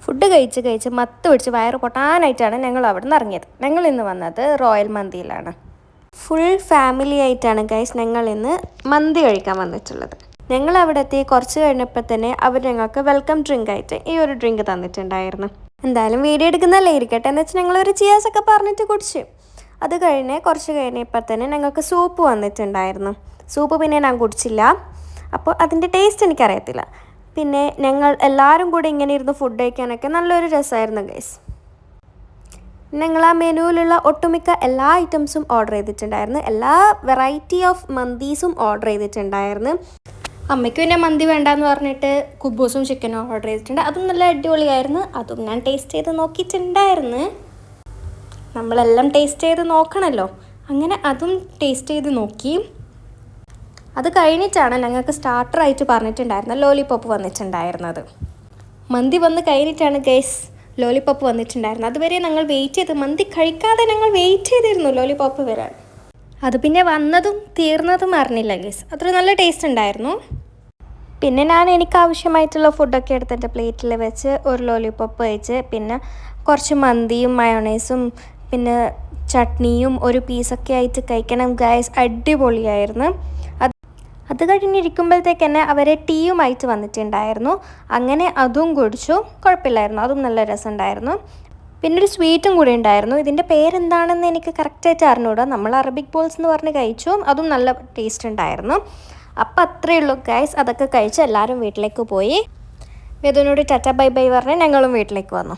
Food കഴിച്ച് മത്ത് പിടിച്ച് വയറ് പൊട്ടാനായിട്ടാണ് ഞങ്ങൾ അവിടെ നിന്ന് ഇറങ്ങിയത്. ഞങ്ങൾ ഇന്ന് വന്നത് റോയൽ മന്തിയിലാണ്. ഫുൾ ഫാമിലി ആയിട്ടാണ് ഗൈസ് ഞങ്ങൾ ഇന്ന് മന്തി കഴിക്കാൻ വന്നിട്ടുള്ളത്. ഞങ്ങൾ അവിടെ എത്തി കുറച്ച് കഴിഞ്ഞപ്പോൾ തന്നെ അവർ ഞങ്ങൾക്ക് വെൽക്കം ഡ്രിങ്ക് ആയിട്ട് ഈ ഒരു ഡ്രിങ്ക് തന്നിട്ടുണ്ടായിരുന്നു. എന്തായാലും വീഡിയോ എടുക്കുന്നതല്ലേ ഇരിക്കട്ടെ എന്ന് വെച്ചാൽ ഞങ്ങളൊരു ചിയേഴ്സൊക്കെ പറഞ്ഞിട്ട് കുടിച്ചു. അത് കുറച്ച് കഴിഞ്ഞപ്പോൾ തന്നെ ഞങ്ങൾക്ക് സൂപ്പ് വന്നിട്ടുണ്ടായിരുന്നു. സൂപ്പ് പിന്നെ ഞാൻ കുടിച്ചില്ല, അപ്പോൾ അതിൻ്റെ ടേസ്റ്റ് എനിക്കറിയത്തില്ല. പിന്നെ ഞങ്ങൾ എല്ലാവരും കൂടി ഇങ്ങനെ ഇരുന്ന് ഫുഡ് കഴിക്കാനൊക്കെ നല്ലൊരു രസമായിരുന്നു ഗൈസ്. ഞങ്ങൾ ആ മെനുവിലുള്ള ഒട്ടുമിക്ക എല്ലാ ഐറ്റംസും ഓർഡർ ചെയ്തിട്ടുണ്ടായിരുന്നു. എല്ലാ വെറൈറ്റി ഓഫ് മന്തീസും ഓർഡർ ചെയ്തിട്ടുണ്ടായിരുന്നു. അമ്മയ്ക്ക് പിന്നെ മന്തി വേണ്ടാന്ന് പറഞ്ഞിട്ട് കുബൂസും ചിക്കനും ഓർഡർ ചെയ്തിട്ടുണ്ട്. അതും നല്ല അടിപൊളിയായിരുന്നു. അതും ഞാൻ ടേസ്റ്റ് ചെയ്ത് നോക്കിയിട്ടുണ്ടായിരുന്നു. നമ്മളെല്ലാം ടേസ്റ്റ് ചെയ്ത് നോക്കണമല്ലോ, അങ്ങനെ അതും ടേസ്റ്റ് ചെയ്ത് നോക്കി. അത് കഴിഞ്ഞിട്ടാണ് ഞങ്ങൾക്ക് സ്റ്റാർട്ടറായിട്ട് പറഞ്ഞിട്ടുണ്ടായിരുന്നത് ലോലിപോപ്പ് വന്നിട്ടുണ്ടായിരുന്നത്. മന്തി വന്ന് കഴിഞ്ഞിട്ടാണ് ഗൈസ് ലോലിപോപ്പ് വന്നിട്ടുണ്ടായിരുന്നത്. അതുവരെ ഞങ്ങൾ വെയിറ്റ് ചെയ്ത്, മന്തി കഴിക്കാതെ ഞങ്ങൾ വെയിറ്റ് ചെയ്തിരുന്നു ലോലിപോപ്പ് വരാൻ. അത് പിന്നെ വന്നതും തീർന്നതും അറിഞ്ഞില്ല ഗൈസ്. അത്ര നല്ല ടേസ്റ്റ് ഉണ്ടായിരുന്നു. പിന്നെ എനിക്ക് ആവശ്യമായിട്ടുള്ള ഫുഡൊക്കെ എടുത്ത് എൻ്റെ പ്ലേറ്റിൽ വെച്ച് ഒരു ലോലിപോപ്പ് കഴിച്ച്, പിന്നെ കുറച്ച് മന്തിയും മയോണൈസും പിന്നെ ചട്നിയും ഒരു പീസൊക്കെ ആയിട്ട് കഴിക്കണം ഗൈസ്. അടിപൊളിയായിരുന്നു. അത് കഴിഞ്ഞിരിക്കുമ്പോഴത്തേക്ക് തന്നെ അവരെ ടീയുമായിട്ട് വന്നിട്ടുണ്ടായിരുന്നു. അങ്ങനെ അതും കുടിച്ചു, കുഴപ്പമില്ലായിരുന്നു, അതും നല്ല രസമുണ്ടായിരുന്നു. പിന്നെ ഒരു സ്വീറ്റും കൂടി ഉണ്ടായിരുന്നു. ഇതിൻ്റെ പേരെന്താണെന്ന് എനിക്ക് കറക്റ്റായിട്ട് അറിഞ്ഞൂടാ. നമ്മൾ അറബിക് ബോൾസ് എന്ന് പറഞ്ഞ് കഴിച്ചു, അതും നല്ല ടേസ്റ്റ് ഉണ്ടായിരുന്നു. അപ്പം അത്രയേ ഉള്ളൂ ഗൈസ്. അതൊക്കെ കഴിച്ച് എല്ലാവരും വീട്ടിലേക്ക് പോയി. വേദനോട് ടാറ്റ ബൈ ബൈ പറഞ്ഞ് ഞങ്ങളും വീട്ടിലേക്ക് വന്നു.